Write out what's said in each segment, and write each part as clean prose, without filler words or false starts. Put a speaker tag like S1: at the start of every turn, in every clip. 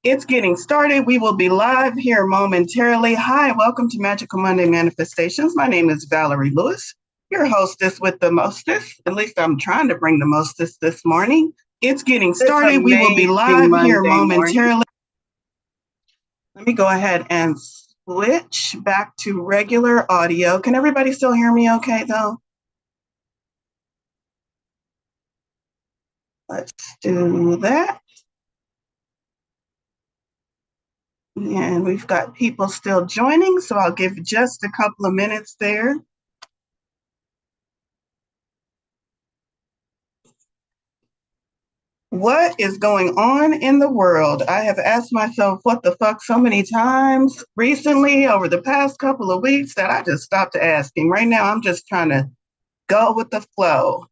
S1: It's getting started. We will be live here momentarily. Hi, welcome to Magical Monday Manifestations. My name is Valorie Lewis, your hostess with the mostest. At least I'm trying to bring the mostest this morning. It's getting started. We will be live here momentarily. Let me go ahead and switch back to regular audio. Can everybody still hear me okay, though? Let's do that. And we've got people still joining, so I'll give just a couple of minutes there. What is going on in the world? I have asked myself what the fuck so many times recently over the past couple of weeks that I just stopped asking. Right now, I'm just trying to go with the flow.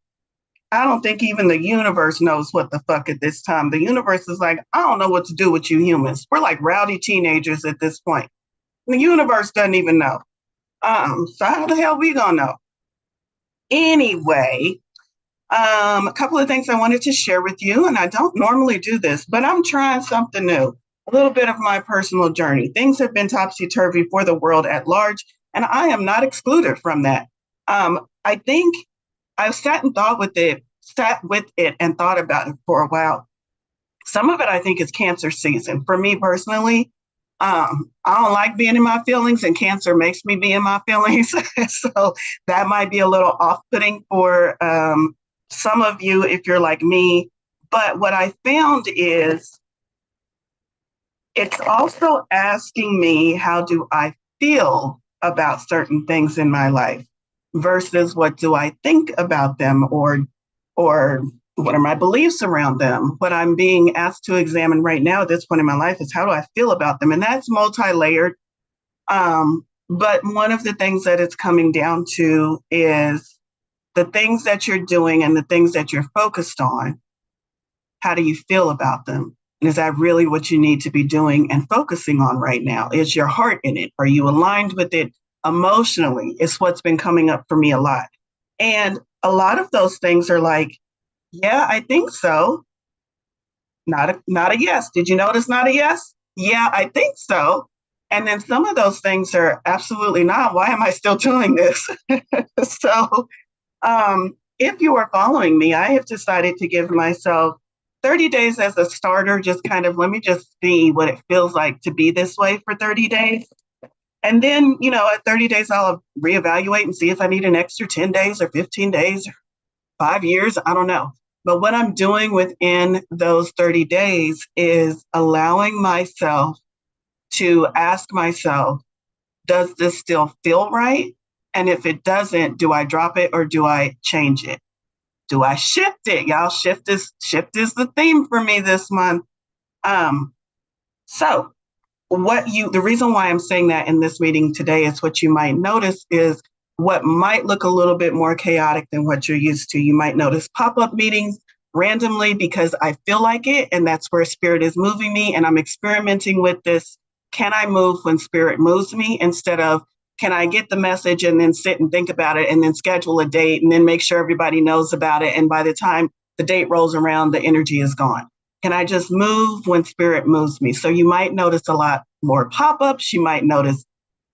S1: I don't think even the universe knows what the fuck at this time. The universe is like, I don't know what to do with you humans. We're like rowdy teenagers at this point. The universe doesn't even know. So how the hell we gonna know? Anyway, a couple of things I wanted to share with you, and I don't normally do this, but I'm trying something new. A little bit of my personal journey. Things have been topsy-turvy for the world at large, and I am not excluded from that. I think I've sat with it and thought about it for a while. Some of it I think is cancer season. For me personally, I don't like being in my feelings, and cancer makes me be in my feelings. So that might be a little off-putting for some of you if you're like me. But what I found is it's also asking me, how do I feel about certain things in my life versus what do I think about them, or what are my beliefs around them? What I'm being asked to examine right now at this point in my life is how do I feel about them? And that's multi-layered. But one of the things that it's coming down to is the things that you're doing and the things that you're focused on. How do you feel about them? And is that really what you need to be doing and focusing on right now? Is your heart in it? Are you aligned with it emotionally? It's what's been coming up for me a lot. And a lot of those things are like, yeah, I think so. Not a yes. Did you notice not a yes? Yeah, I think so. And then some of those things are absolutely not. Why am I still doing this? So if you are following me, I have decided to give myself 30 days as a starter, just kind of let me just see what it feels like to be this way for 30 days. And then, at 30 days, I'll reevaluate and see if I need an extra 10 days or 15 days or 5 years. I don't know. But what I'm doing within those 30 days is allowing myself to ask myself, does this still feel right? And if it doesn't, do I drop it or do I change it? Do I shift it? Y'all, shift is the theme for me this month. So the reason why I'm saying that in this meeting today is what you might notice is what might look a little bit more chaotic than what you're used to. You might notice pop-up meetings randomly because I feel like it, and that's where spirit is moving me, and I'm experimenting with this. Can I move when spirit moves me, instead of can I get the message and then sit and think about it and then schedule a date and then make sure everybody knows about it, and by the time the date rolls around, the energy is gone. Can I just move when spirit moves me? So you might notice a lot more pop-ups. You might notice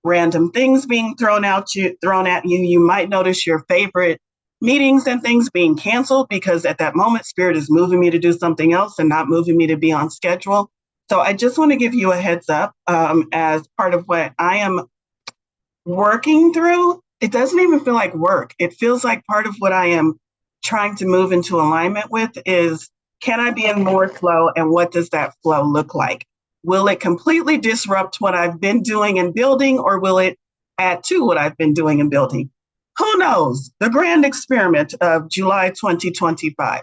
S1: random things being thrown at you. You might notice your favorite meetings and things being canceled because at that moment, spirit is moving me to do something else and not moving me to be on schedule. So I just want to give you a heads up as part of what I am working through. It doesn't even feel like work. It feels like part of what I am trying to move into alignment with is, can I be in more flow, and what does that flow look like? Will it completely disrupt what I've been doing and building, or will it add to what I've been doing and building? Who knows? The grand experiment of July 2025.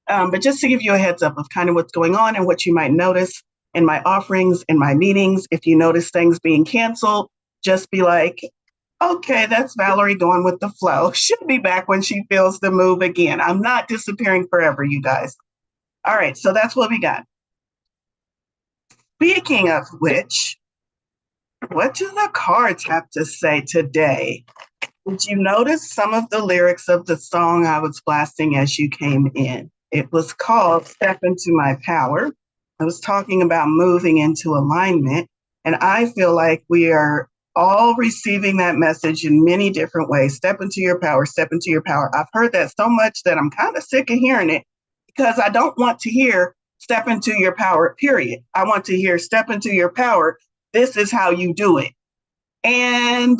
S1: But just to give you a heads up of kind of what's going on and what you might notice in my offerings, in my meetings, if you notice things being canceled, just be like, okay, that's Valorie going with the flow. She'll be back when she feels the move again. I'm not disappearing forever, you guys. All right, so that's what we got. Speaking of which, what do the cards have to say today? Did you notice some of the lyrics of the song I was blasting as you came in? It was called Step Into My Power. I was talking about moving into alignment, and I feel like we are all receiving that message in many different ways. Step into your power, step into your power. I've heard that so much that I'm kind of sick of hearing it because I don't want to hear step into your power, period. I want to hear step into your power. This is how you do it. And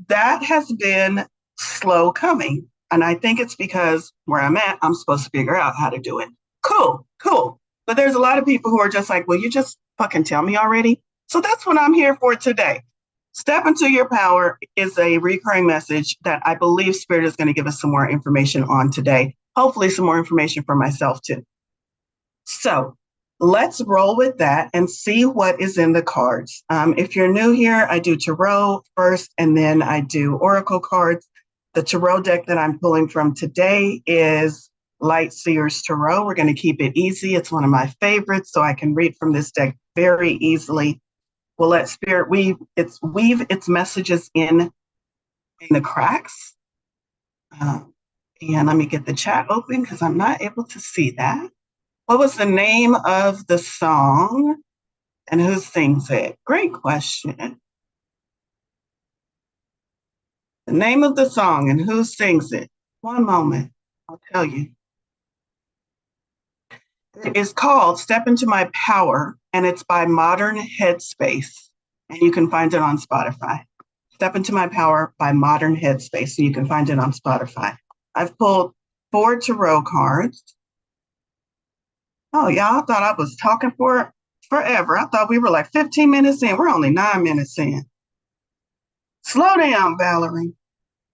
S1: that has been slow coming. And I think it's because where I'm at, I'm supposed to figure out how to do it. Cool, cool. But there's a lot of people who are just like, well, you just fucking tell me already. So that's what I'm here for today. Step into your power is a recurring message that I believe Spirit is going to give us some more information on today. Hopefully, some more information for myself too. So let's roll with that and see what is in the cards. If you're new here, I do tarot first, and then I do oracle cards. The tarot deck that I'm pulling from today is Light Seers Tarot. We're going to keep it easy. It's one of my favorites, so I can read from this deck very easily. We'll let Spirit weave its messages in the cracks. And let me get the chat open because I'm not able to see that. What was the name of the song and who sings it? Great question. The name of the song and who sings it? One moment, I'll tell you. It is called Step Into My Power, and it's by Modern Headspace, and you can find it on Spotify. Step Into My Power by Modern Headspace, and you can find it on Spotify. I've pulled 4 tarot cards. Oh, y'all thought I was talking for forever. I thought we were like 15 minutes in. We're only 9 minutes in. Slow down, Valorie.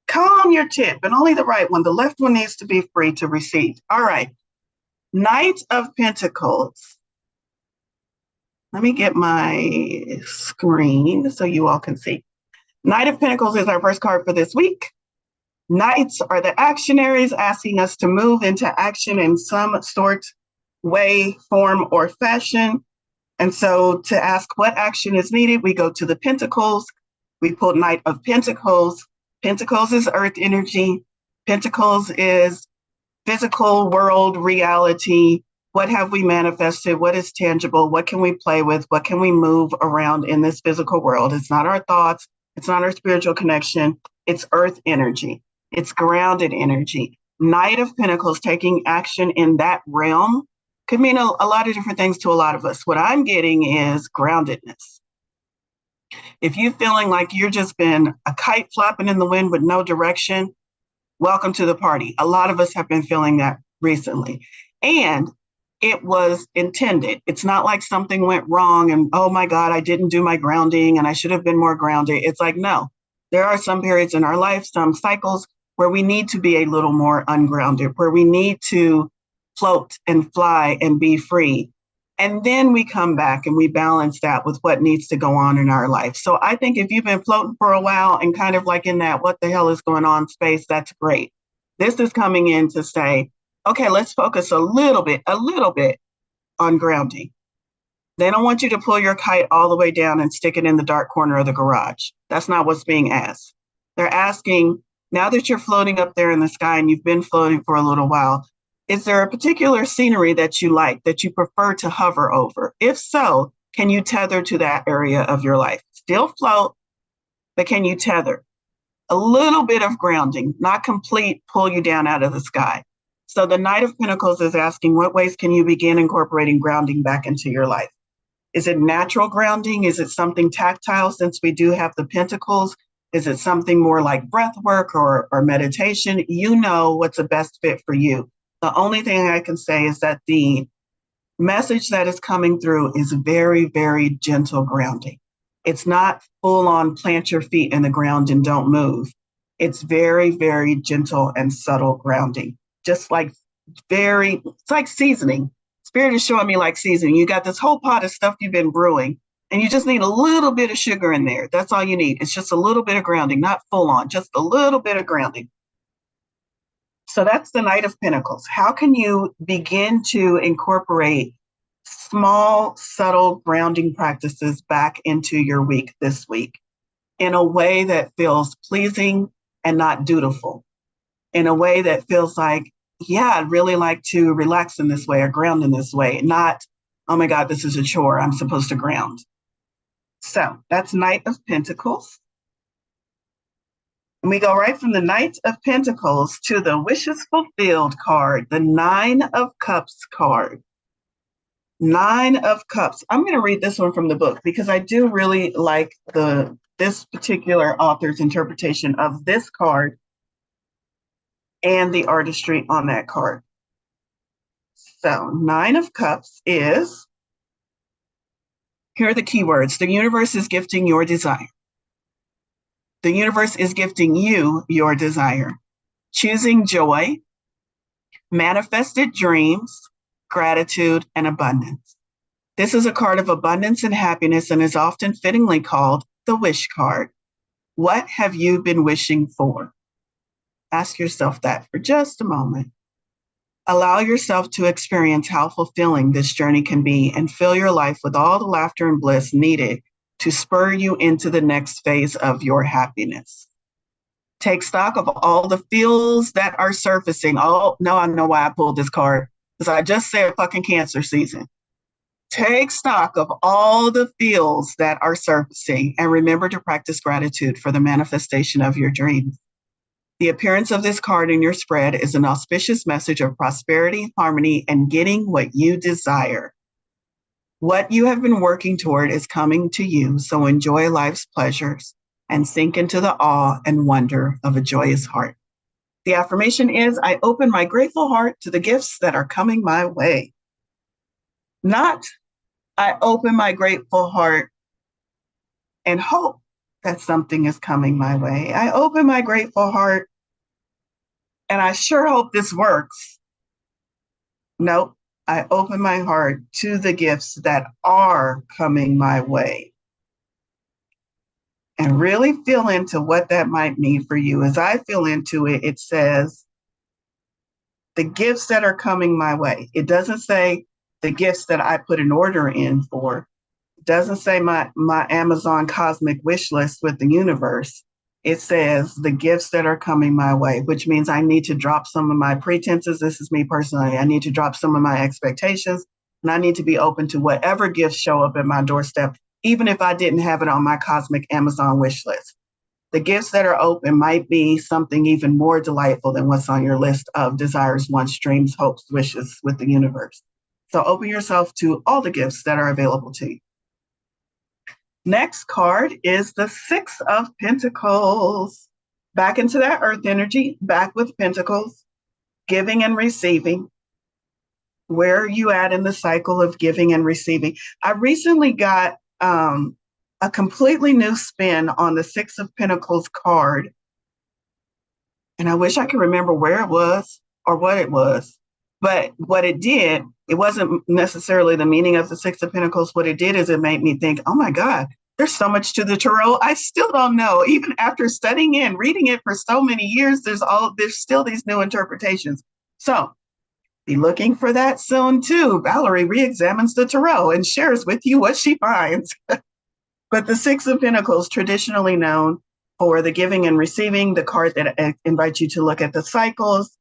S1: Calm your tip, and only the right one. The left one needs to be free to receive. All right. Knight of Pentacles. Let me get my screen so you all can see. Knight of Pentacles is our first card for this week. Knights are the actionaries asking us to move into action in some sort, way, form, or fashion. And so to ask what action is needed, we go to the Pentacles. We pull Knight of Pentacles. Pentacles is earth energy. Pentacles is physical world reality. What have we manifested? What is tangible? What can we play with? What can we move around in this physical world? It's not our thoughts. It's not our spiritual connection. It's earth energy. It's grounded energy. Knight of Pentacles taking action in that realm could mean a lot of different things to a lot of us. What I'm getting is groundedness. If you're feeling like you're just been a kite flapping in the wind with no direction, welcome to the party. A lot of us have been feeling that recently. And it was intended. It's not like something went wrong and, oh my God, I didn't do my grounding and I should have been more grounded. It's like, no, there are some periods in our life, some cycles where we need to be a little more ungrounded, where we need to float and fly and be free. And then we come back and we balance that with what needs to go on in our life. So I think if you've been floating for a while and kind of like in that, what the hell is going on space, that's great. This is coming in to say, okay, let's focus a little bit on grounding. They don't want you to pull your kite all the way down and stick it in the dark corner of the garage. That's not what's being asked. They're asking, now that you're floating up there in the sky and you've been floating for a little while, is there a particular scenery that you like, that you prefer to hover over? If so, can you tether to that area of your life? Still float, but can you tether? A little bit of grounding, not complete pull you down out of the sky. So the Knight of Pentacles is asking, what ways can you begin incorporating grounding back into your life? Is it natural grounding? Is it something tactile since we do have the Pentacles? Is it something more like breath work or meditation? You know what's the best fit for you. The only thing I can say is that the message that is coming through is very, very gentle grounding. It's not full on plant your feet in the ground and don't move. It's very, very gentle and subtle grounding. Just like it's like seasoning. Spirit is showing me like seasoning. You got this whole pot of stuff you've been brewing and you just need a little bit of sugar in there. That's all you need. It's just a little bit of grounding, not full on, just a little bit of grounding. So that's the Knight of Pentacles. How can you begin to incorporate small, subtle grounding practices back into your week this week in a way that feels pleasing and not dutiful, in a way that feels like, yeah, I'd really like to relax in this way or ground in this way, not oh my God, this is a chore. I'm supposed to ground. So that's Knight of Pentacles. And we go right from the Knight of Pentacles to the Wishes Fulfilled card, the Nine of Cups card. Nine of Cups. I'm going to read this one from the book because I do really like this particular author's interpretation of this card and the artistry on that card. So Nine of Cups is, here are the keywords. The universe is gifting your desire. The universe is gifting you your desire. Choosing joy, manifested dreams, gratitude, and abundance. This is a card of abundance and happiness and is often fittingly called the wish card. What have you been wishing for? Ask yourself that for just a moment. Allow yourself to experience how fulfilling this journey can be and fill your life with all the laughter and bliss needed to spur you into the next phase of your happiness. Take stock of all the feels that are surfacing. Oh, no, I know why I pulled this card, because I just said fucking Cancer season. Take stock of all the feels that are surfacing and remember to practice gratitude for the manifestation of your dreams. The appearance of this card in your spread is an auspicious message of prosperity, harmony, and getting what you desire. What you have been working toward is coming to you, so enjoy life's pleasures and sink into the awe and wonder of a joyous heart. The affirmation is, I open my grateful heart to the gifts that are coming my way. Not, I open my grateful heart and hope that something is coming my way. I open my grateful heart and I sure hope this works. Nope, I open my heart to the gifts that are coming my way. And really feel into what that might mean for you. As I feel into it, it says, the gifts that are coming my way. It doesn't say the gifts that I put an order in for. It doesn't say my Amazon cosmic wish list with the universe. It says the gifts that are coming my way, which means I need to drop some of my pretenses. This is me personally. I need to drop some of my expectations, and I need to be open to whatever gifts show up at my doorstep, even if I didn't have it on my cosmic Amazon wish list. The gifts that are open might be something even more delightful than what's on your list of desires, wants, dreams, hopes, wishes with the universe. So open yourself to all the gifts that are available to you. Next card is the Six of Pentacles. Back into that earth energy, back with Pentacles, giving and receiving. Where are you at in the cycle of giving and receiving? I recently got a completely new spin on the Six of Pentacles card. And I wish I could remember where it was or what it was. But what it did, it wasn't necessarily the meaning of the Six of Pentacles. What it did is it made me think, oh my God, there's so much to the tarot. I still don't know. Even after studying it and reading it for so many years, there's still these new interpretations. So be looking for that soon too. Valorie re-examines the tarot and shares with you what she finds. But the Six of Pentacles, traditionally known for the giving and receiving, the card that invites you to look at the cycles,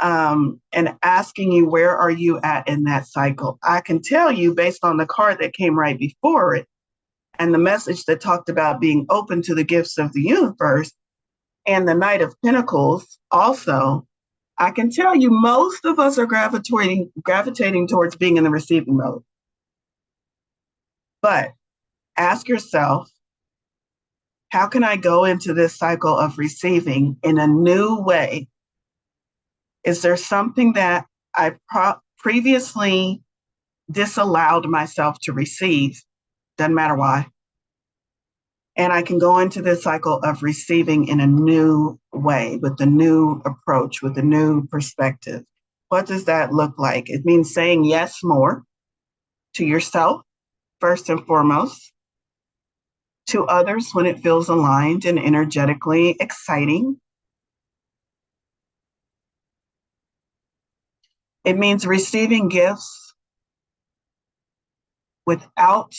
S1: and asking you, where are you at in that cycle? I can tell you based on the card that came right before it and the message that talked about being open to the gifts of the universe and the Knight of Pentacles also, I can tell you most of us are gravitating towards being in the receiving mode. But ask yourself, how can I go into this cycle of receiving in a new way? Is there something that I previously disallowed myself to receive? Doesn't matter why. And I can go into this cycle of receiving in a new way, with a new approach, with a new perspective. What does that look like? It means saying yes more to yourself, first and foremost, to others when it feels aligned and energetically exciting. It means receiving gifts without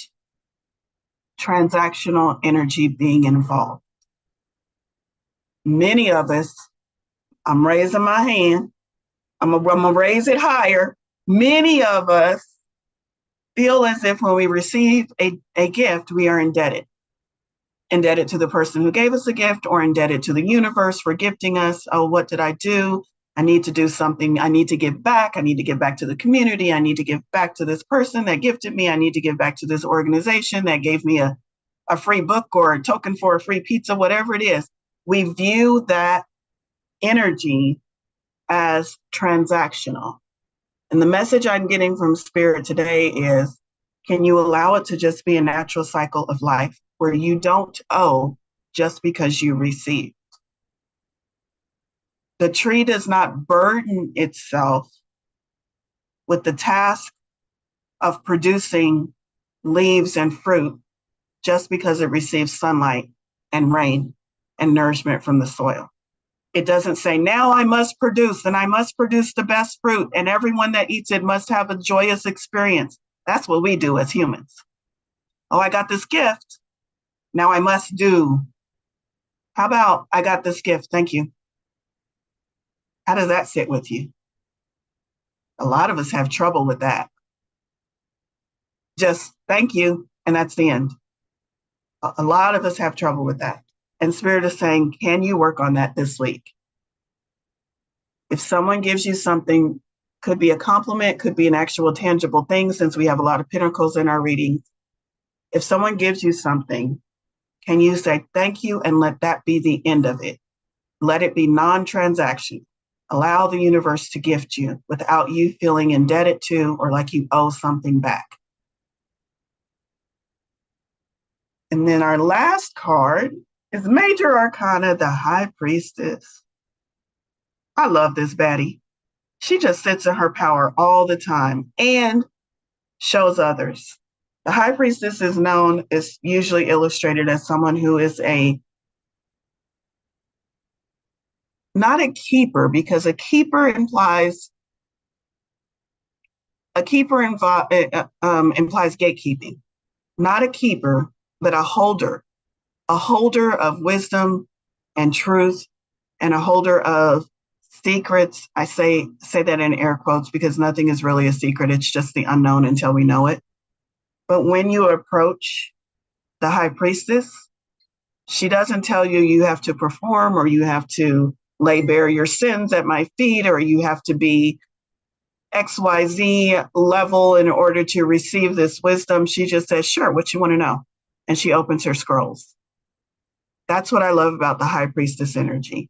S1: transactional energy being involved. Many of us, I'm raising my hand, I'm gonna raise it higher. Many of us feel as if when we receive a gift, we are indebted. Indebted to the person who gave us a gift, or indebted to the universe for gifting us. Oh, what did I do? I need to do something. I need to give back. I need to give back to the community. I need to give back to this person that gifted me. I need to give back to this organization that gave me a free book or a token for a free pizza, whatever it is. We view that energy as transactional. And the message I'm getting from Spirit today is, can you allow it to just be a natural cycle of life where you don't owe just because you receive? The tree does not burden itself with the task of producing leaves and fruit just because it receives sunlight and rain and nourishment from the soil. It doesn't say, now I must produce, and I must produce the best fruit, and everyone that eats it must have a joyous experience. That's what we do as humans. Oh, I got this gift. Now I must do. How about, I got this gift, thank you. How does that sit with you? A lot of us have trouble with that. Just thank you, and that's the end. A lot of us have trouble with that. And Spirit is saying, can you work on that this week? If someone gives you something, could be a compliment, could be an actual tangible thing, since we have a lot of pentacles in our readings. If someone gives you something, can you say thank you and let that be the end of it? Let it be non-transaction. Allow the universe to gift you without you feeling indebted to or like you owe something back. And then our last card is Major Arcana, the High Priestess. I love this baddie. She just sits in her power all the time and shows others. The High Priestess is usually illustrated as someone who is not a keeper, because a keeper implies gatekeeping. Not a keeper, but a holder of wisdom and truth, and a holder of secrets. I say that in air quotes because nothing is really a secret. It's just the unknown until we know it. But when you approach the High Priestess, she doesn't tell you you have to perform, or you have to lay bare your sins at my feet, or you have to be XYZ level in order to receive this wisdom. She just says, sure, what you want to know? And she opens her scrolls. That's what I love about the High Priestess energy.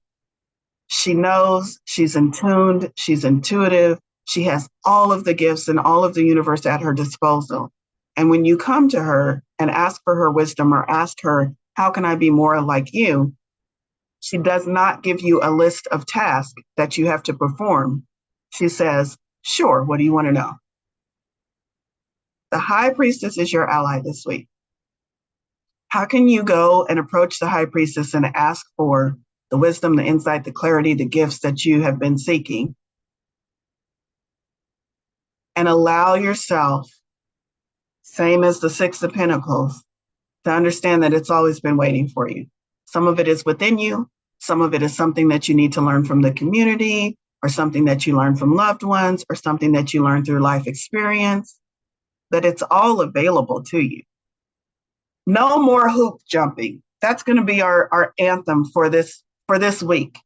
S1: She knows, she's in tuned, she's intuitive, she has all of the gifts and all of the universe at her disposal. And when you come to her and ask for her wisdom, or ask her, how can I be more like you? She does not give you a list of tasks that you have to perform. She says, sure, what do you want to know? The High Priestess is your ally this week. How can you go and approach the High Priestess and ask for the wisdom, the insight, the clarity, the gifts that you have been seeking, and allow yourself, same as the Six of Pentacles, to understand that it's always been waiting for you. Some of it is within you. Some of it is something that you need to learn from the community, or something that you learn from loved ones, or something that you learn through life experience, that it's all available to you. No more hoop jumping. That's going to be our anthem for this week.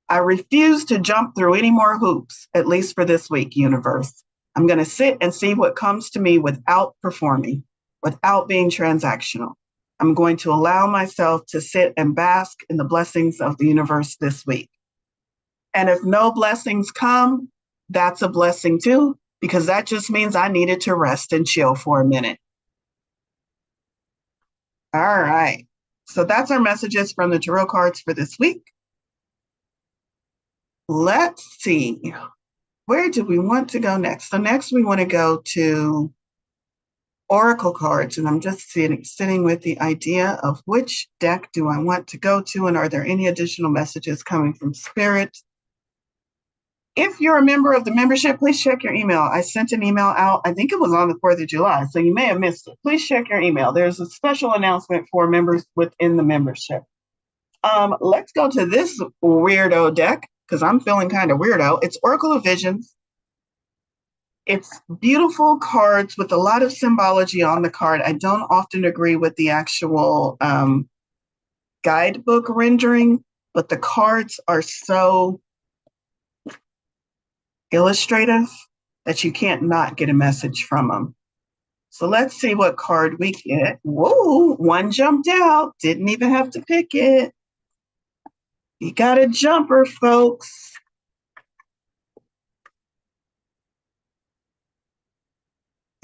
S1: I refuse to jump through any more hoops, at least for this week, universe. I'm going to sit and see what comes to me without performing, without being transactional. I'm going to allow myself to sit and bask in the blessings of the universe this week. And if no blessings come, that's a blessing too, because that just means I needed to rest and chill for a minute. All right. So that's our messages from the tarot cards for this week. Let's see. Where do we want to go next? So next we want to go to Oracle cards, and I'm just sitting with the idea of which deck do I want to go to, and are there any additional messages coming from Spirit? If you're a member of the membership, please check your email. I sent an email out, I think it was on the 4th of July, so you may have missed it. Please check your email. There's a special announcement for members within the membership. Let's go to this weirdo deck, because I'm feeling kind of weirdo. It's Oracle of Visions. It's beautiful cards with a lot of symbology on the card. I don't often agree with the actual guidebook rendering, but the cards are so illustrative that you can't not get a message from them. So let's see what card we get. Whoa, one jumped out. Didn't even have to pick it. You got a jumper, folks.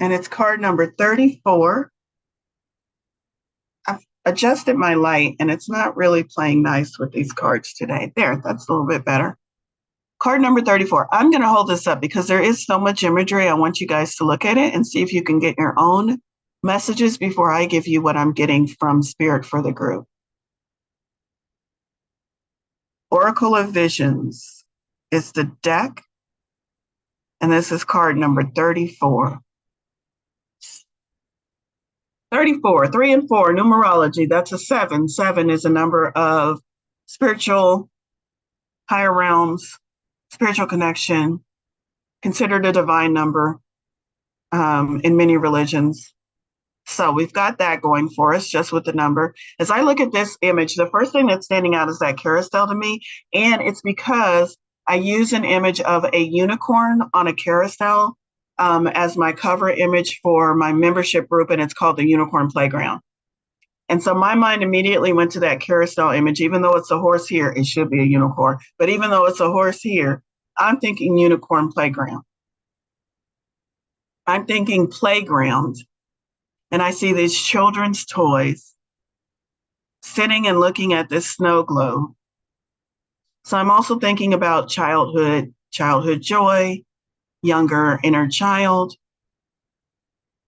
S1: And it's card number 34. I've adjusted my light and it's not really playing nice with these cards today. There, that's a little bit better. Card number 34. I'm going to hold this up because there is so much imagery. I want you guys to look at it and see if you can get your own messages before I give you what I'm getting from Spirit for the group. Oracle of Visions is the deck, and this is card number 34. 34, 3 and 4, numerology, that's a 7. 7 is a number of spiritual, higher realms, spiritual connection, considered a divine number in many religions. So we've got that going for us just with the number. As I look at this image, the first thing that's standing out is that carousel to me. And it's because I use an image of a unicorn on a carousel as my cover image for my membership group, and it's called the Unicorn Playground. And so my mind immediately went to that carousel image. Even though it's a horse here, it should be a unicorn. But even though it's a horse here, I'm thinking Unicorn Playground. I'm thinking playground. And I see these children's toys sitting and looking at this snow globe. So I'm also thinking about childhood joy, younger inner child.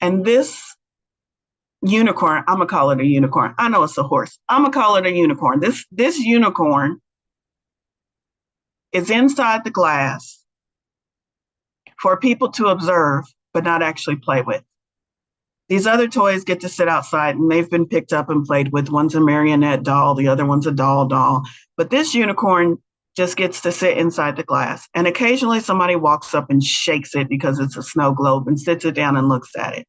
S1: And this unicorn, I'm gonna call it a unicorn. I know it's a horse. I'm gonna call it a unicorn. This unicorn is inside the glass for people to observe, but not actually play with. These other toys get to sit outside and they've been picked up and played with. One's a marionette doll, the other one's a doll. But this unicorn just gets to sit inside the glass. And occasionally somebody walks up and shakes it because it's a snow globe and sits it down and looks at it.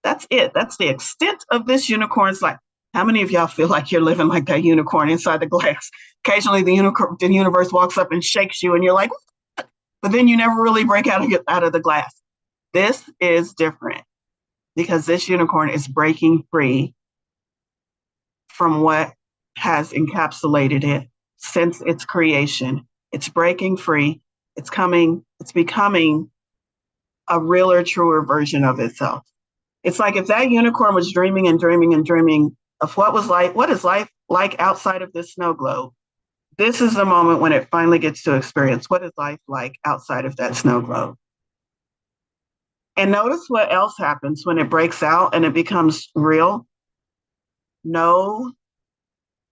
S1: That's it. That's the extent of this unicorn's life. How many of y'all feel like you're living like that unicorn inside the glass? Occasionally the universe walks up and shakes you and you're like, what? But then you never really break out of the glass. This is different, because this unicorn is breaking free from what has encapsulated it since its creation. It's breaking free. It's becoming a realer, truer version of itself. It's like if that unicorn was dreaming and dreaming and dreaming of what is life like outside of this snow globe. This is the moment when it finally gets to experience what is life like outside of that snow globe. And notice what else happens when it breaks out and it becomes real. No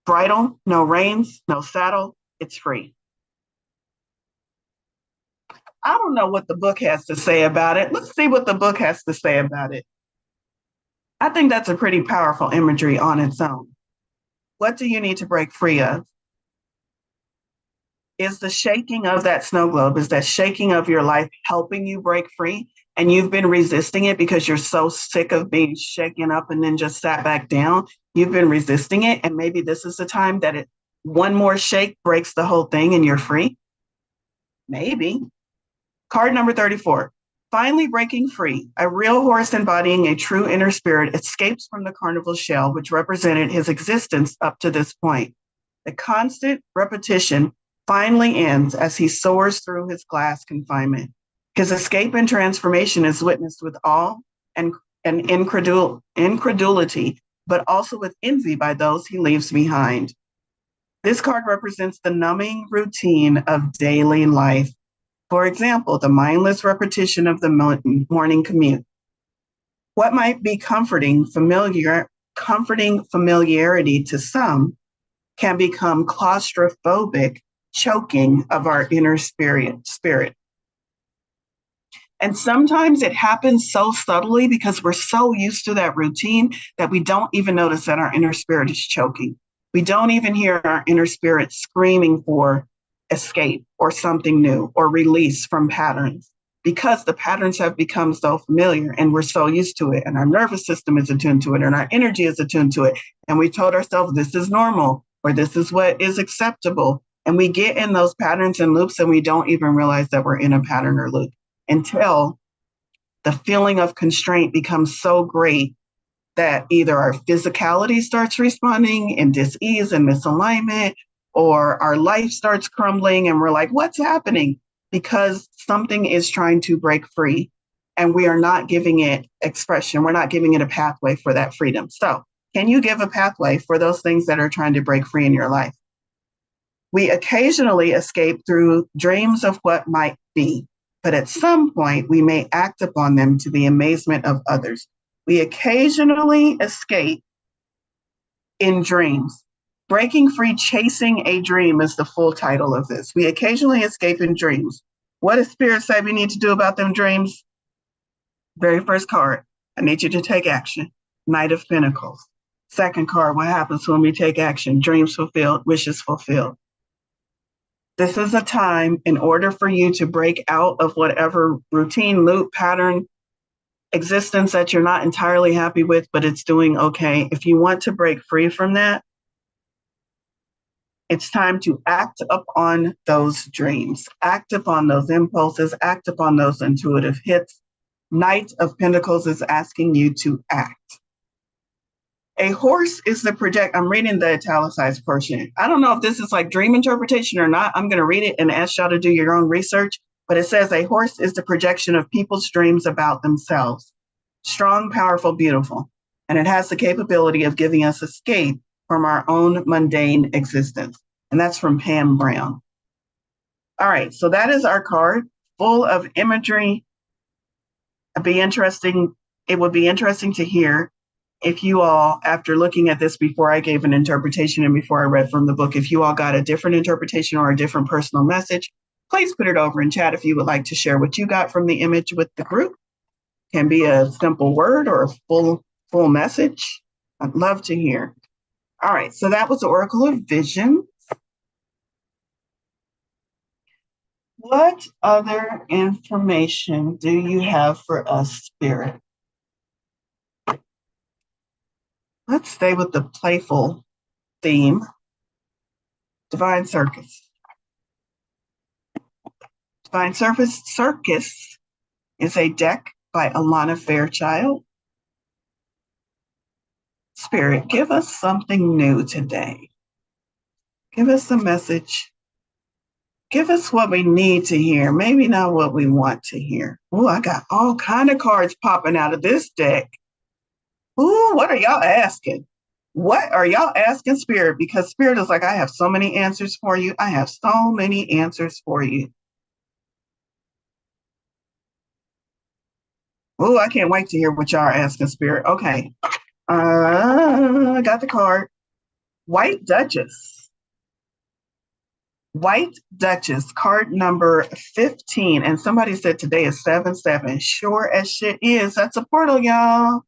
S1: bridle, no reins, no saddle. It's free. I don't know what the book has to say about it. Let's see what the book has to say about it. I think that's a pretty powerful imagery on its own. What do you need to break free of? Is the shaking of that snow globe, is that shaking of your life helping you break free? And you've been resisting it because you're so sick of being shaken up and then just sat back down. You've been resisting it. And maybe this is the time that one more shake breaks the whole thing and you're free. Maybe. Card number 34. Finally breaking free, a real horse embodying a true inner spirit escapes from the carnival shell, which represented his existence up to this point. The constant repetition finally ends as he soars through his glass confinement. His escape and transformation is witnessed with awe and incredulity, but also with envy by those he leaves behind. This card represents the numbing routine of daily life. For example, the mindless repetition of the morning commute. What might be comforting familiarity to some can become claustrophobic choking of our inner spirit. And sometimes it happens so subtly because we're so used to that routine that we don't even notice that our inner spirit is choking. We don't even hear our inner spirit screaming for escape or something new or release from patterns. because the patterns have become so familiar and we're so used to it, and our nervous system is attuned to it, and our energy is attuned to it. And we told ourselves this is normal, or this is what is acceptable. And we get in those patterns and loops, and we don't even realize that we're in a pattern or loop until the feeling of constraint becomes so great that either our physicality starts responding in dis-ease and misalignment, or our life starts crumbling and we're like, what's happening? Because something is trying to break free and we are not giving it expression. We're not giving it a pathway for that freedom. So can you give a pathway for those things that are trying to break free in your life? We occasionally escape through dreams of what might be, but at some point we may act upon them to the amazement of others. We occasionally escape in dreams. Breaking Free, Chasing a Dream is the full title of this. We occasionally escape in dreams. What does Spirit say we need to do about them dreams? Very first card, I need you to take action. Knight of Pentacles. Second card, what happens when we take action? Dreams fulfilled, wishes fulfilled. This is a time in order for you to break out of whatever routine, loop, pattern, existence that you're not entirely happy with, but it's doing okay. If you want to break free from that, it's time to act upon those dreams, act upon those impulses, act upon those intuitive hits. Knight of Pentacles is asking you to act. A horse is the project. I'm reading the italicized portion. I don't know if this is like dream interpretation or not. I'm going to read it and ask y'all to do your own research. But it says a horse is the projection of people's dreams about themselves. Strong, powerful, beautiful. And it has the capability of giving us escape from our own mundane existence. And that's from Pam Brown. All right, so that is our card, full of imagery. It would be interesting to hear if you all, after looking at this before I gave an interpretation and before I read from the book, if you all got a different interpretation or a different personal message, please put it over in chat if you would like to share what you got from the image with the group. Can be a simple word or a full message. I'd love to hear. All right, so that was the Oracle of Vision. What other information do you have for us, Spirit? Let's stay with the playful theme. Divine Circus. Divine Circus is a deck by Alana Fairchild. Spirit, give us something new today. Give us a message. Give us what we need to hear, maybe not what we want to hear. Oh, I got all kind of cards popping out of this deck. Ooh, what are y'all asking? What are y'all asking, Spirit? Because Spirit is like, I have so many answers for you. I have so many answers for you. Oh, I can't wait to hear what y'all are asking, Spirit. Okay. I got the card. White Duchess. White Duchess, card number 15. And somebody said today is 7-7. Sure as shit is. That's a portal, y'all.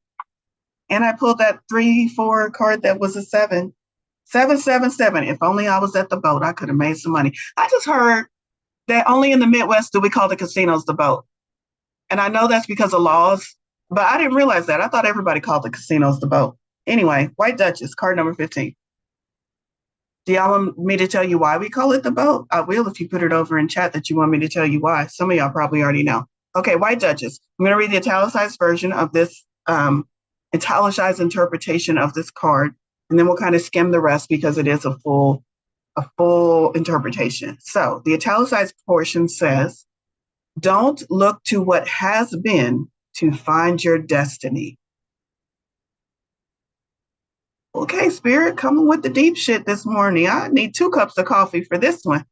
S1: And I pulled that 3-4 card that was a 7. 777. If only I was at the boat, I could have made some money. I just heard that only in the Midwest do we call the casinos the boat. And I know that's because of laws, but I didn't realize that. I thought everybody called the casinos the boat. Anyway, White Duchess, card number 15. Do y'all want me to tell you why we call it the boat? I will if you put it over in chat that you want me to tell you why. Some of y'all probably already know. Okay, White Duchess. I'm going to read the italicized version of this, italicized interpretation of this card, and then we'll kind of skim the rest because it is a full interpretation. So the italicized portion says, don't look to what has been to find your destiny. Okay, Spirit, coming with the deep shit this morning. I need 2 cups of coffee for this one.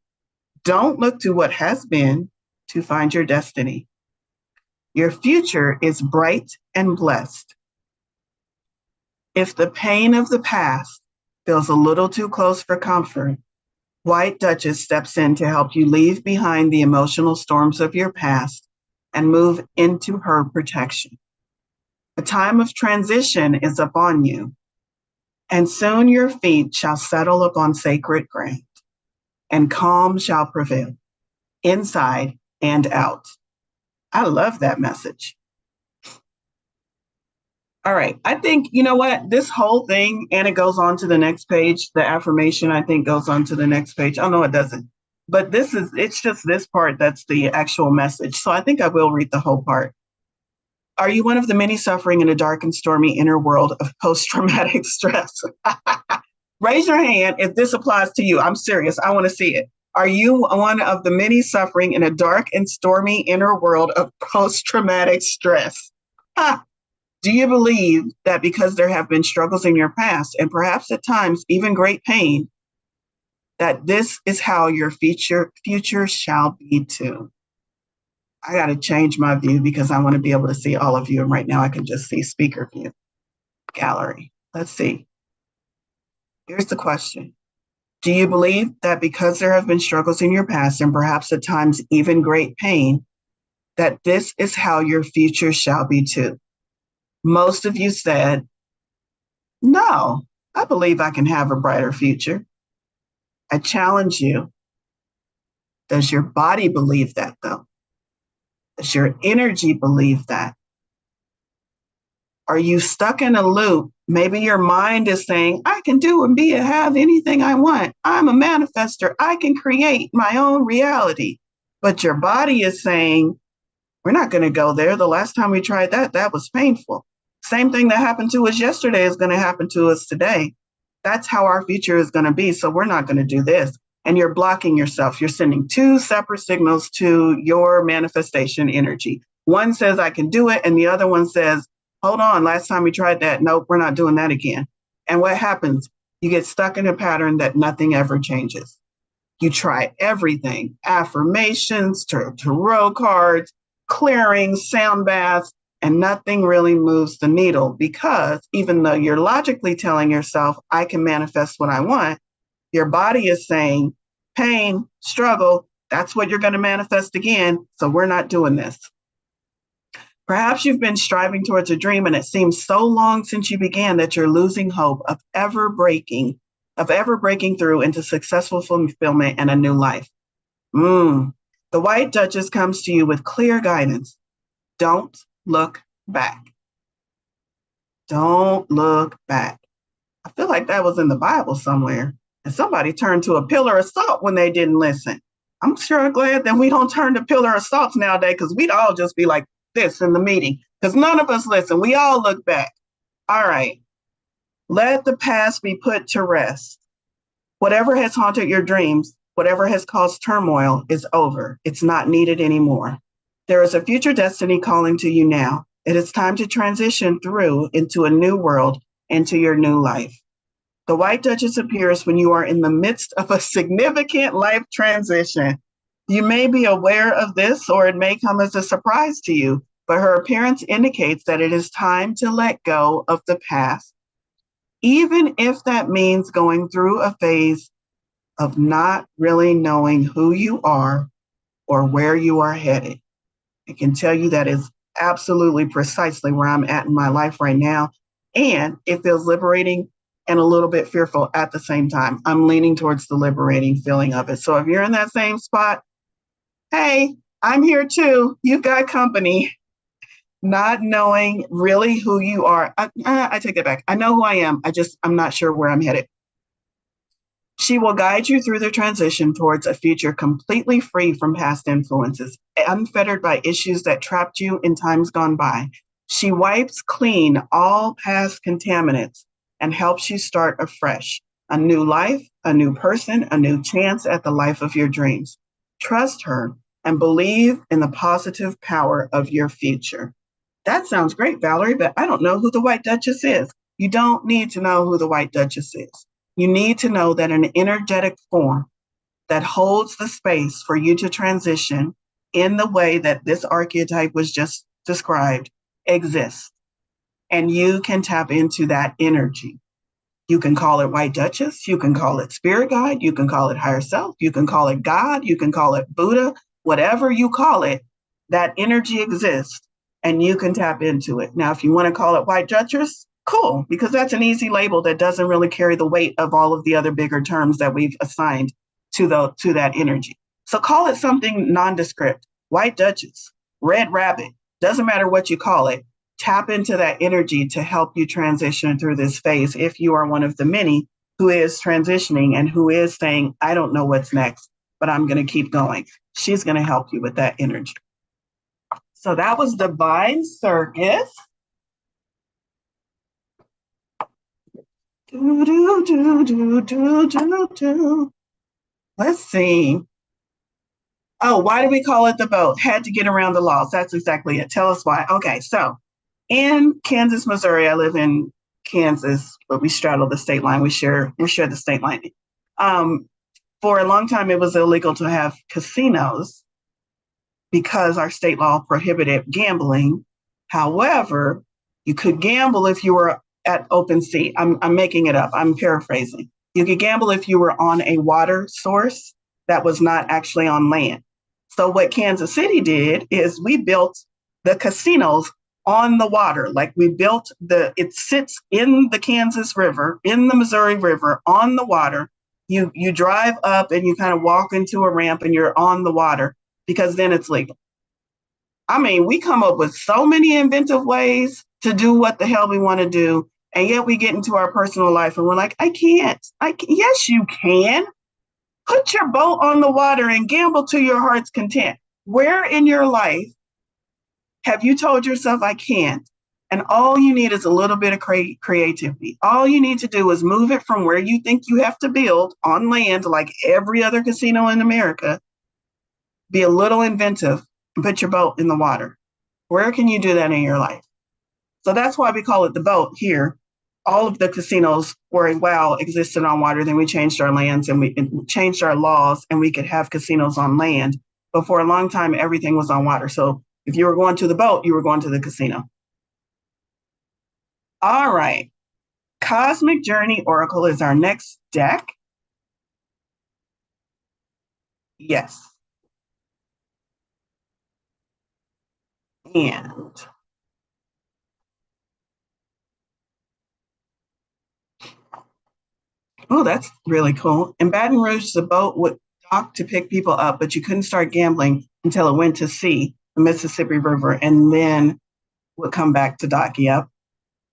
S1: Don't look to what has been to find your destiny. Your future is bright and blessed. If the pain of the past feels a little too close for comfort, White Duchess steps in to help you leave behind the emotional storms of your past and move into her protection. A time of transition is upon you, and soon your feet shall settle upon sacred ground, and calm shall prevail, inside and out. I love that message. All right. I think, you know what? This whole thing, and it goes on to the next page. The affirmation, I think, goes on to the next page. Oh, no, it doesn't. But it's just this part that's the actual message. So I think I will read the whole part. Are you one of the many suffering in a dark and stormy inner world of post traumatic stress? Raise your hand if this applies to you. I'm serious. I want to see it. Are you one of the many suffering in a dark and stormy inner world of post traumatic stress? Do you believe that because there have been struggles in your past and perhaps at times even great pain, that this is how your future shall be too? I got to change my view because I want to be able to see all of you. And right now I can just see speaker view, gallery. Let's see. Here's the question. Do you believe that because there have been struggles in your past and perhaps at times even great pain, that this is how your future shall be too? Most of you said, no, I believe I can have a brighter future. I challenge you. Does your body believe that though? Does your energy believe that? Are you stuck in a loop? Maybe your mind is saying, I can do and be and have anything I want. I'm a manifester. I can create my own reality. But your body is saying, we're not going to go there. The last time we tried that, that was painful. Same thing that happened to us yesterday is going to happen to us today. That's how our future is going to be. So we're not going to do this. And you're blocking yourself. You're sending two separate signals to your manifestation energy. One says, I can do it. And the other one says, hold on, last time we tried that. Nope, we're not doing that again. And what happens? You get stuck in a pattern that nothing ever changes. You try everything, affirmations, tarot cards, clearing, sound baths, and nothing really moves the needle because even though you're logically telling yourself, I can manifest what I want, your body is saying, pain, struggle, that's what you're going to manifest again. So we're not doing this. Perhaps you've been striving towards a dream and it seems so long since you began that you're losing hope of ever breaking through into successful fulfillment and a new life. The White Duchess comes to you with clear guidance. Don't look back. Don't look back. I feel like that was in the Bible somewhere. And somebody turned to a pillar of salt when they didn't listen. I'm sure glad that we don't turn to pillar of salt nowadays because we'd all just be like this in the meeting because none of us listen. We all look back. All right. Let the past be put to rest. Whatever has haunted your dreams, whatever has caused turmoil is over. It's not needed anymore. There is a future destiny calling to you now. It is time to transition through into a new world, into your new life. The White Duchess appears when you are in the midst of a significant life transition. You may be aware of this or it may come as a surprise to you, but her appearance indicates that it is time to let go of the past, even if that means going through a phase of not really knowing who you are or where you are headed. I can tell you that is absolutely precisely where I'm at in my life right now. And it feels liberating and a little bit fearful at the same time. I'm leaning towards the liberating feeling of it. So if you're in that same spot, hey, I'm here too. You've got company. Not knowing really who you are. I take it back. I know who I am. I'm not sure where I'm headed. She will guide you through the transition towards a future completely free from past influences, unfettered by issues that trapped you in times gone by. She wipes clean all past contaminants and helps you start afresh. A new life, a new person, a new chance at the life of your dreams. Trust her and believe in the positive power of your future. That sounds great, Valorie, but I don't know who the White Duchess is. You don't need to know who the White Duchess is. You need to know that an energetic form that holds the space for you to transition in the way that this archetype was just described exists. And you can tap into that energy. You can call it White Duchess. You can call it Spirit Guide. You can call it Higher Self. You can call it God. You can call it Buddha. Whatever you call it, that energy exists and you can tap into it. Now, if you want to call it White Duchess, cool, because that's an easy label that doesn't really carry the weight of all of the other bigger terms that we've assigned to that energy. So call it something nondescript, White Duchess. red rabbit, doesn't matter what you call it. Tap into that energy to help you transition through this phase if you are one of the many who is transitioning and who is saying, I don't know what's next, but I'm going to keep going. She's going to help you with that energy. So that was Divine Circus. Do, do, do, do, do, do, do. Let's see. Oh, why do we call it the boat? Had to get around the laws. That's exactly it. Tell us why. Okay, so in Kansas, Missouri, I live in Kansas, but we straddle the state line. We share the state line. Um, for a long time, it was illegal to have casinos because our state law prohibited gambling. However, you could gamble if you were at open sea. I'm making it up. I'm paraphrasing. You could gamble if you were on a water source that was not actually on land. So what Kansas City did is we built the casinos on the water. Like we built it sits in the Kansas River, in the Missouri River, on the water. You drive up and you kind of walk into a ramp and you're on the water because then it's legal. I mean, we come up with so many inventive ways to do what the hell we want to do. And yet we get into our personal life and we're like, I can't. Yes, you can. Put your boat on the water and gamble to your heart's content. Where in your life have you told yourself, I can't? And all you need is a little bit of creativity. All you need to do is move it from where you think you have to build on land, like every other casino in America. Be a little inventive and put your boat in the water. Where can you do that in your life? So that's why we call it the boat here. All of the casinos for a while existed on water. Then we changed our lands and we changed our laws and we could have casinos on land. But for a long time, everything was on water. So if you were going to the boat, you were going to the casino. All right. Cosmic Journey Oracle is our next deck. Yes. And oh, that's really cool. In Baton Rouge, the boat would dock to pick people up, but you couldn't start gambling until it went to sea, the Mississippi River, and then would come back to dock. Yep.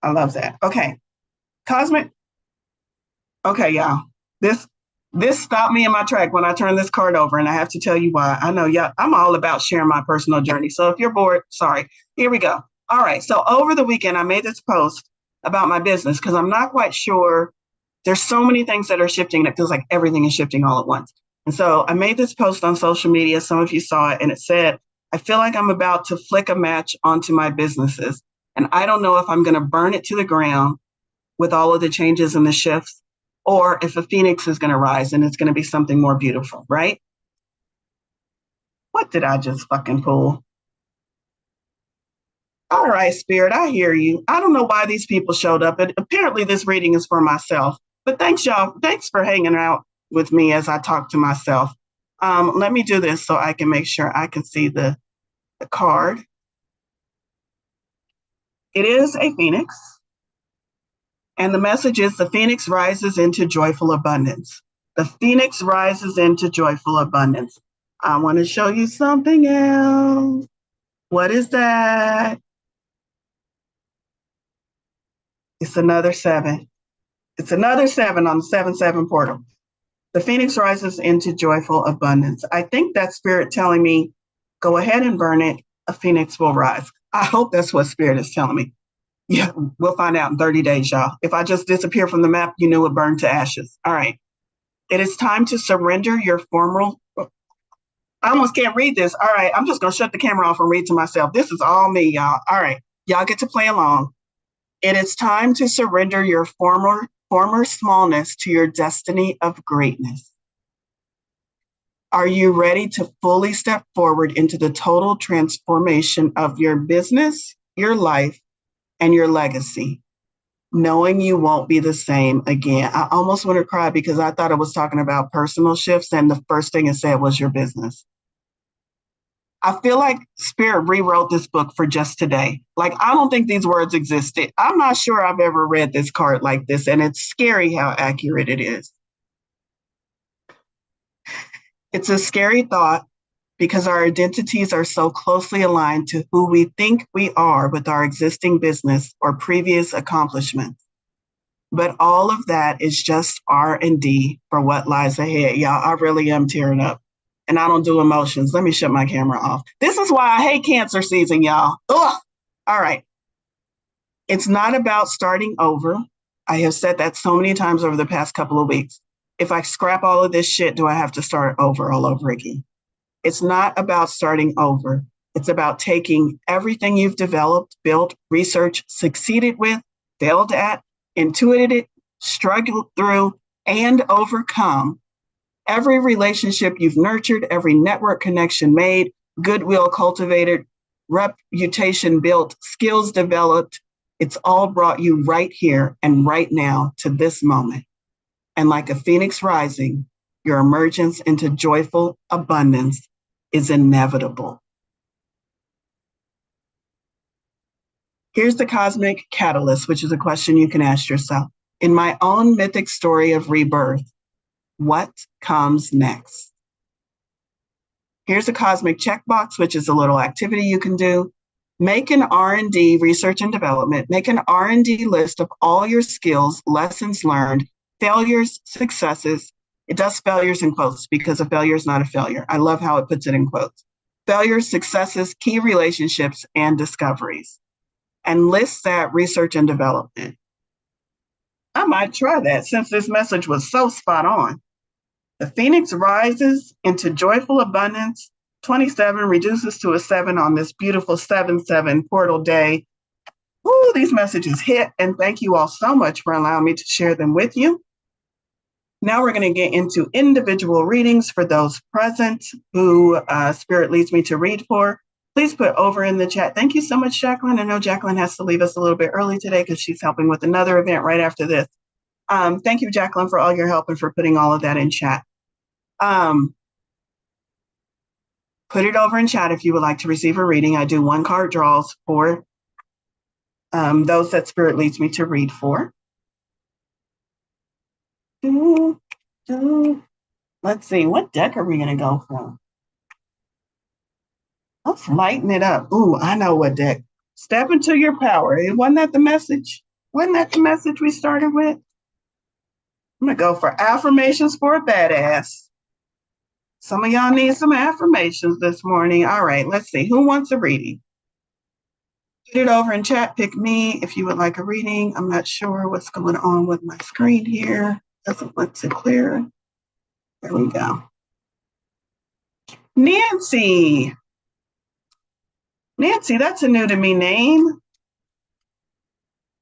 S1: I love that. Okay. Cosmic. Okay, y'all. This this stopped me in my track when I turned this card over, and I have to tell you why. I know, yeah, I'm all about sharing my personal journey. So if you're bored, sorry. Here we go. All right. So over the weekend, I made this post about my business because I'm not quite sure. There's so many things that are shifting. And it feels like everything is shifting all at once. And so I made this post on social media. Some of you saw it, and it said, I feel like I'm about to flick a match onto my businesses. And I don't know if I'm going to burn it to the ground with all of the changes and the shifts, or if a phoenix is going to rise and it's going to be something more beautiful, right? What did I just fucking pull? All right, Spirit, I hear you. I don't know why these people showed up. And apparently this reading is for myself. But thanks, y'all. Thanks for hanging out with me as I talk to myself. Let me do this so I can make sure I can see the card. It is a phoenix. And the message is the phoenix rises into joyful abundance. The phoenix rises into joyful abundance. I want to show you something else. What is that? It's another 7. It's another 7 on the 7-7 portal. The phoenix rises into joyful abundance. I think that Spirit telling me, go ahead and burn it. A phoenix will rise. I hope that's what Spirit is telling me. Yeah, we'll find out in 30 days, y'all. If I just disappear from the map, you knew it burned to ashes. All right. It is time to surrender your formal. I almost can't read this. All right. I'm just going to shut the camera off and read to myself. This is all me, y'all. All right. Y'all get to play along. It is time to surrender your former smallness to your destiny of greatness. Are you ready to fully step forward into the total transformation of your business, your life, and your legacy, knowing you won't be the same again? I almost want to cry because I thought it was talking about personal shifts, and the first thing it said was your business. I feel like Spirit rewrote this book for just today. Like, I don't think these words existed. I'm not sure I've ever read this card like this, and it's scary how accurate it is. It's a scary thought, because our identities are so closely aligned to who we think we are with our existing business or previous accomplishments. But all of that is just R&D for what lies ahead. Y'all, I really am tearing up. And I don't do emotions. Let me shut my camera off. This is why I hate cancer season, y'all. Ugh. All right. It's not about starting over. I have said that so many times over the past couple of weeks. If I scrap all of this shit, do I have to start over all over again? It's not about starting over. It's about taking everything you've developed, built, researched, succeeded with, failed at, intuited, struggled through, and overcome. Every relationship you've nurtured, every network connection made, goodwill cultivated, reputation built, skills developed, it's all brought you right here and right now to this moment. And like a phoenix rising, your emergence into joyful abundance is inevitable. Here's the cosmic catalyst, which is a question you can ask yourself. In my own mythic story of rebirth, what comes next? Here's a cosmic checkbox, which is a little activity you can do. Make an R&D, research and development, make an R&D list of all your skills, lessons learned, failures, successes. It does failures in quotes because a failure is not a failure. I love how it puts it in quotes. Failures, successes, key relationships, and discoveries. And list that research and development. I might try that since this message was so spot on. The phoenix rises into joyful abundance. 27 reduces to a 7 on this beautiful 7-7 portal day. Ooh, these messages hit, and thank you all so much for allowing me to share them with you. Now we're going to get into individual readings for those present who Spirit leads me to read for. Please put over in the chat. Thank you so much, Jacqueline. I know Jacqueline has to leave us a little bit early today because she's helping with another event right after this. Thank you, Jacqueline, for all your help and for putting all of that in chat. Put it over in chat if you would like to receive a reading. I do 1-card draws for those that Spirit leads me to read for. Let's see, what deck are we going to go from? Let's lighten it up. Ooh, I know what deck. Step into your power. Wasn't that the message? Wasn't that the message we started with? I'm going to go for affirmations for a badass. Some of y'all need some affirmations this morning. All right, let's see. Who wants a reading? Put it over in chat. Pick me if you would like a reading. I'm not sure what's going on with my screen here. Doesn't look too clear. There we go. Nancy. Nancy, that's a new to me name.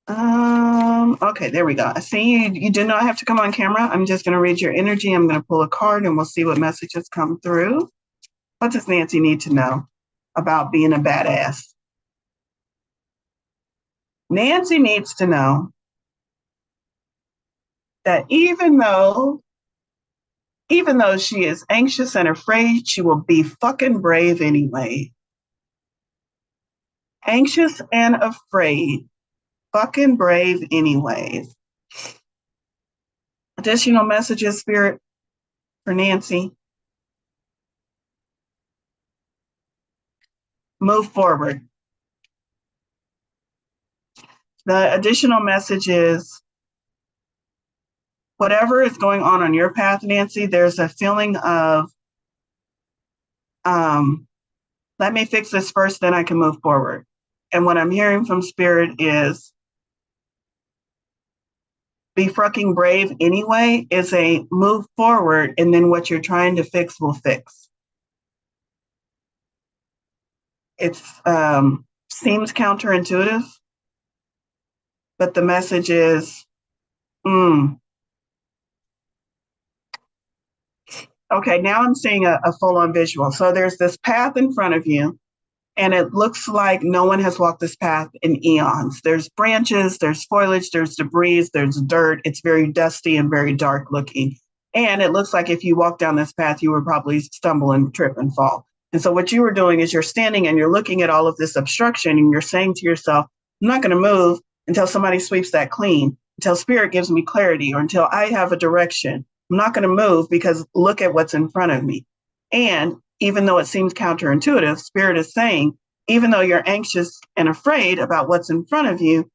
S1: Okay, there we go. I see you. You do not have to come on camera. I'm just going to read your energy. I'm going to pull a card and we'll see what messages come through. What does Nancy need to know about being a badass? Nancy needs to know that even though she is anxious and afraid, she will be fucking brave anyway. Anxious and afraid, fucking brave anyways. Additional messages, Spirit, for Nancy. Move forward. The additional message is, whatever is going on your path, Nancy, there's a feeling of, let me fix this first, then I can move forward. And what I'm hearing from Spirit is, be fucking brave anyway is a move forward, and then what you're trying to fix will fix. It seems counterintuitive, but the message is, Okay, now I'm seeing a full-on visual. So there's this path in front of you, and it looks like no one has walked this path in eons. There's branches, there's foliage, there's debris, there's dirt. It's very dusty and very dark looking. And it looks like if you walk down this path, you would probably stumble and trip and fall. And so what you were doing is you're standing and you're looking at all of this obstruction and you're saying to yourself, I'm not going to move until somebody sweeps that clean, until Spirit gives me clarity, or until I have a direction. I'm not going to move because look at what's in front of me. And even though it seems counterintuitive, Spirit is saying, even though you're anxious and afraid about what's in front of you,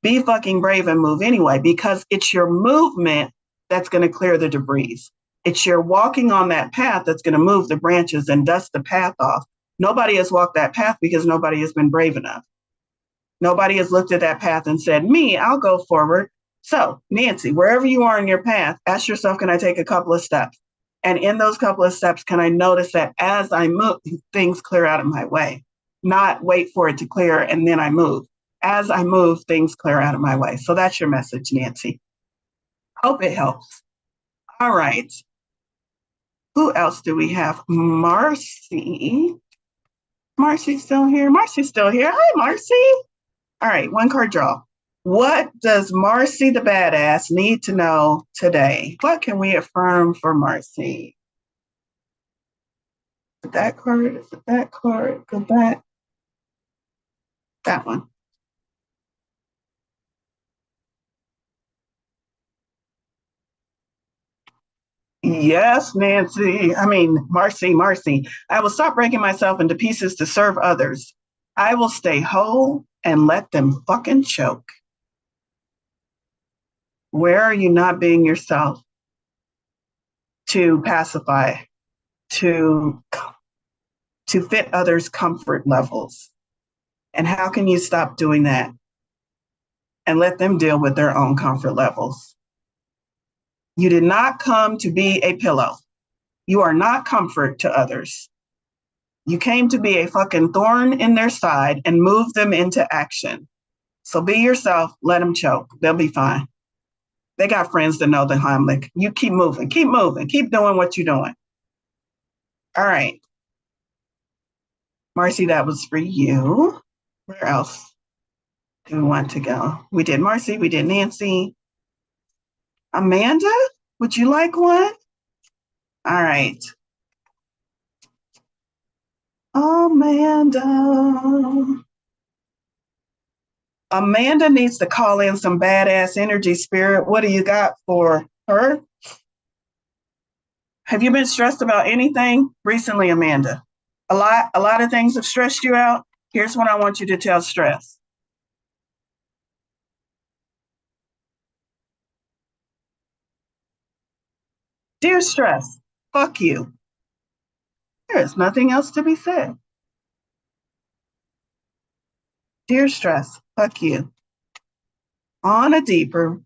S1: be fucking brave and move anyway, because it's your movement that's going to clear the debris. It's your walking on that path that's going to move the branches and dust the path off. Nobody has walked that path because nobody has been brave enough. Nobody has looked at that path and said, me, I'll go forward. So, Nancy, wherever you are in your path, ask yourself, can I take a couple of steps? And in those couple of steps, can I notice that as I move, things clear out of my way? Not wait for it to clear and then I move. As I move, things clear out of my way. So that's your message, Nancy. Hope it helps. All right. Who else do we have? Marcy. Marcy's still here. Marcy's still here. Hi, Marcy. All right, one card draw. What does Marcy the badass need to know today? What can we affirm for Marcy? Is it that card? Is it that card? Go back. That one. Yes, Nancy. Marcy. I will stop breaking myself into pieces to serve others. I will stay whole and let them fucking choke. Where are you not being yourself to pacify, to fit others' comfort levels? And how can you stop doing that and let them deal with their own comfort levels? You did not come to be a pillow. You are not comfort to others. You came to be a fucking thorn in their side and move them into action. So be yourself, let them choke. They'll be fine. They got friends that know the Heimlich. You keep moving, keep doing what you're doing. All right. Marcy, that was for you. Where else do we want to go? We did Marcy, we did Nancy. Amanda, would you like one? All right. Amanda needs to call in some badass energy, Spirit. What do you got for her? Have you been stressed about anything recently, Amanda? A lot of things have stressed you out. Here's what I want you to tell stress. Dear stress, fuck you. There is nothing else to be said. Dear stress, fuck you. On a deeper,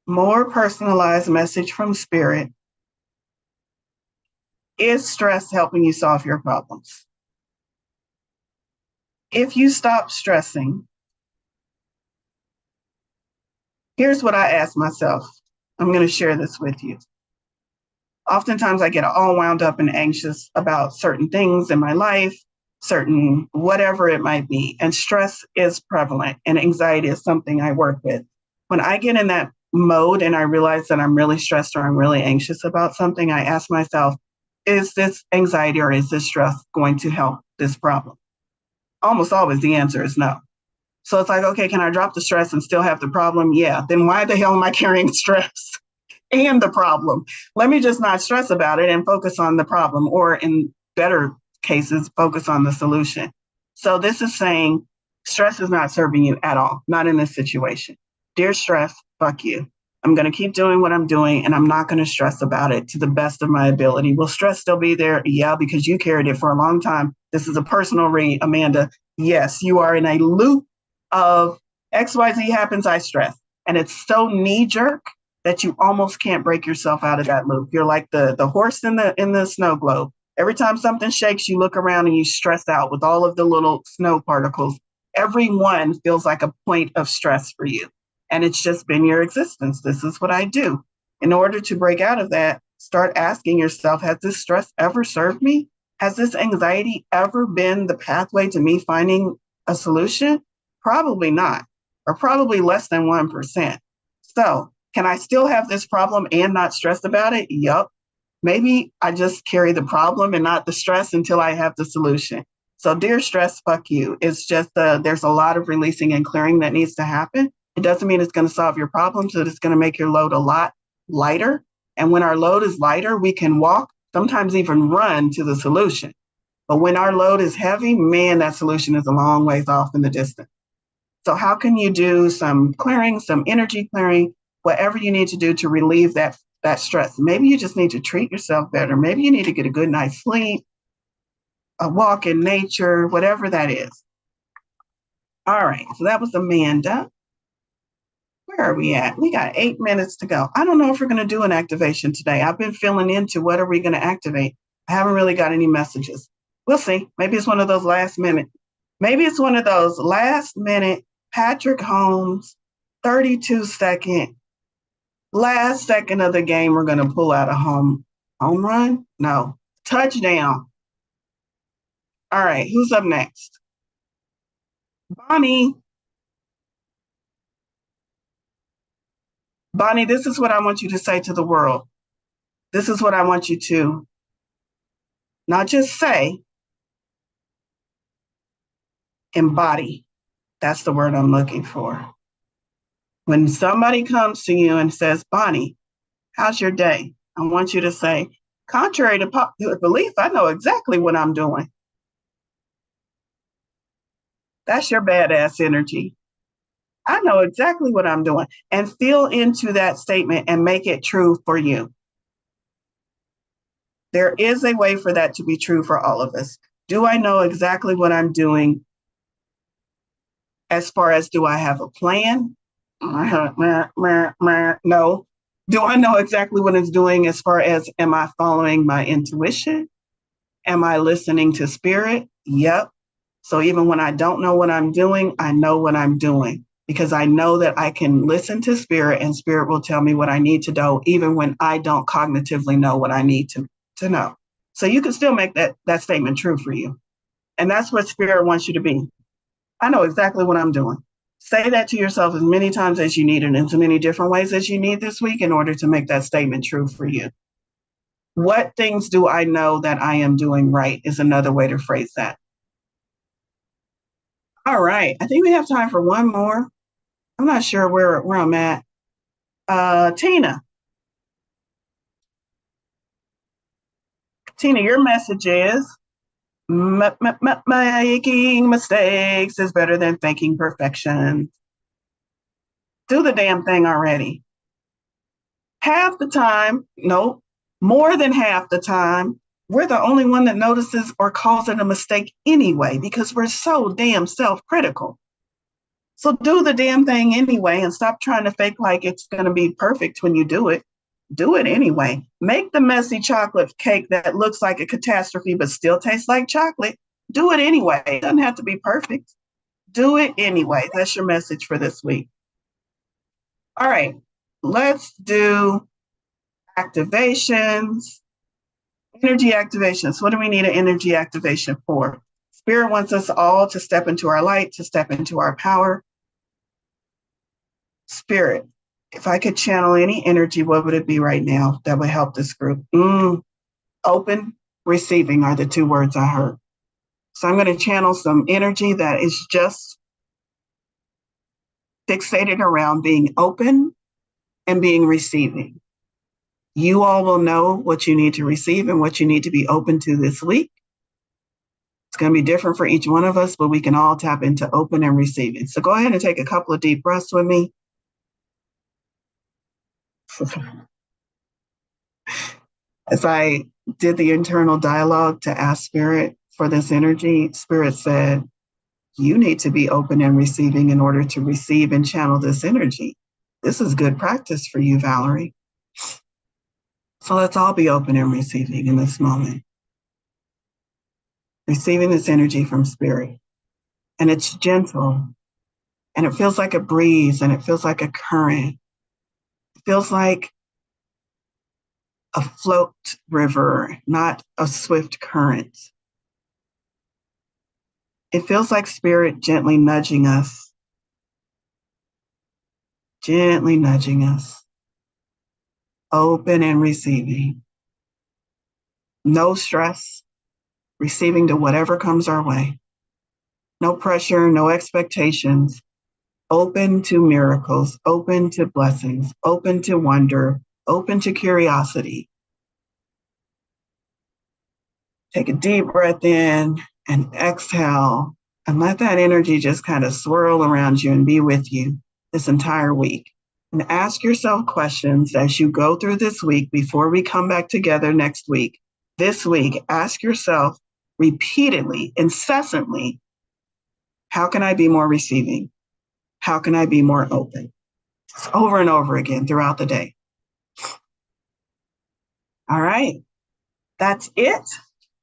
S1: more personalized message from Spirit, is stress helping you solve your problems? If you stop stressing, here's what I ask myself. I'm going to share this with you. Oftentimes I get all wound up and anxious about certain things in my life, certain whatever it might be. And stress is prevalent and anxiety is something I work with. When I get in that mode and I realize that I'm really stressed or I'm really anxious about something, I ask myself, is this anxiety or is this stress going to help this problem? Almost always the answer is no. So it's like, okay, can I drop the stress and still have the problem? Yeah. Then why the hell am I carrying stress and the problem? Let me just not stress about it and focus on the problem, or in better cases, focus on the solution. So this is saying stress is not serving you at all, not in this situation. Dear stress, fuck you. I'm going to keep doing what I'm doing and I'm not going to stress about it to the best of my ability. Will stress still be there? Yeah, because you carried it for a long time. This is a personal read, Amanda. Yes, you are in a loop of XYZ happens, I stress. And it's so knee-jerk that you almost can't break yourself out of that loop. You're like the horse in the snow globe. Every time something shakes, you look around and you stress out with all of the little snow particles. Every one feels like a point of stress for you. And it's just been your existence. This is what I do. In order to break out of that, start asking yourself, has this stress ever served me? Has this anxiety ever been the pathway to me finding a solution? Probably not, or probably less than 1%. So can I still have this problem and not stress about it? Yup. Maybe I just carry the problem and not the stress until I have the solution. So dear stress, fuck you. It's just there's a lot of releasing and clearing that needs to happen. It doesn't mean it's going to solve your problems, but it's going to make your load a lot lighter. And when our load is lighter, we can walk sometimes even run to the solution. But when our load is heavy, man, that solution is a long ways off in the distance. So how can you do some clearing, some energy clearing, whatever you need to do to relieve that stress? Maybe you just need to treat yourself better. Maybe you need to get a good night's sleep, a walk in nature, whatever that is. All right, so that was Amanda. Where are we at? We got 8 minutes to go. I don't know if we're going to do an activation today. I've been feeling into what are we going to activate. I haven't really got any messages. We'll see. Maybe it's one of those last minute. Maybe it's one of those last minute Patrick Holmes, 32-second, last second of the game. We're going to pull out a home run? No, touchdown. All right, who's up next? Bonnie. Bonnie, this is what I want you to say to the world. This is what I want you to not just say, embody. That's the word I'm looking for. When somebody comes to you and says, Bonnie, how's your day? I want you to say, contrary to popular belief, I know exactly what I'm doing. That's your badass energy. I know exactly what I'm doing. And feel into that statement and make it true for you. There is a way for that to be true for all of us. Do I know exactly what I'm doing? As far as, do I have a plan? No. Do I know exactly what it's doing as far as, am I following my intuition? Am I listening to spirit? Yep. So even when I don't know what I'm doing, I know what I'm doing because I know that I can listen to spirit and spirit will tell me what I need to know, even when I don't cognitively know what I need to know. So you can still make that statement true for you. And that's what spirit wants you to be. I know exactly what I'm doing. Say that to yourself as many times as you need and in as many different ways as you need this week in order to make that statement true for you. What things do I know that I am doing right is another way to phrase that. All right. I think we have time for one more. I'm not sure where I'm at. Tina. Tina, your message is making mistakes is better than faking perfection. Do the damn thing already. Half the time, no, more than half the time, we're the only one that notices or calls it a mistake anyway, because we're so damn self-critical. So do the damn thing anyway and stop trying to fake like it's going to be perfect when you do it. Do it anyway. Make the messy chocolate cake that looks like a catastrophe but still tastes like chocolate. Do it anyway. It doesn't have to be perfect. Do it anyway. That's your message for this week. All right, let's do activations. Energy activations. What do we need an energy activation for? Spirit wants us all to step into our light, to step into our power. Spirit, if I could channel any energy, what would it be right now that would help this group? Open, receiving are the two words I heard. So I'm going to channel some energy that is just fixated around being open and being receiving. You all will know what you need to receive and what you need to be open to this week. It's going to be different for each one of us, but we can all tap into open and receiving. So go ahead and take a couple of deep breaths with me. As I did the internal dialogue to ask Spirit for this energy, Spirit said, you need to be open and receiving in order to receive and channel this energy. This is good practice for you, Valorie. So let's all be open and receiving in this moment. Receiving this energy from Spirit. And it's gentle. And it feels like a breeze and it feels like a current. It feels like a float river, not a swift current. It feels like Spirit gently nudging us. Gently nudging us. Open and receiving. No stress. Receiving to whatever comes our way. No pressure, no expectations. Open to miracles, open to blessings, open to wonder, open to curiosity. Take a deep breath in and exhale, and let that energy just kind of swirl around you and be with you this entire week. And ask yourself questions as you go through this week before we come back together next week. This week, ask yourself repeatedly, incessantly, how can I be more receiving? How can I be more open? Just over and over again throughout the day. All right, that's it.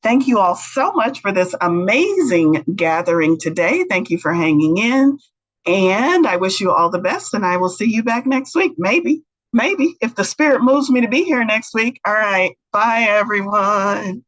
S1: Thank you all so much for this amazing gathering today. Thank you for hanging in. And I wish you all the best, and I will see you back next week. Maybe, if the spirit moves me to be here next week. All right. Bye, everyone.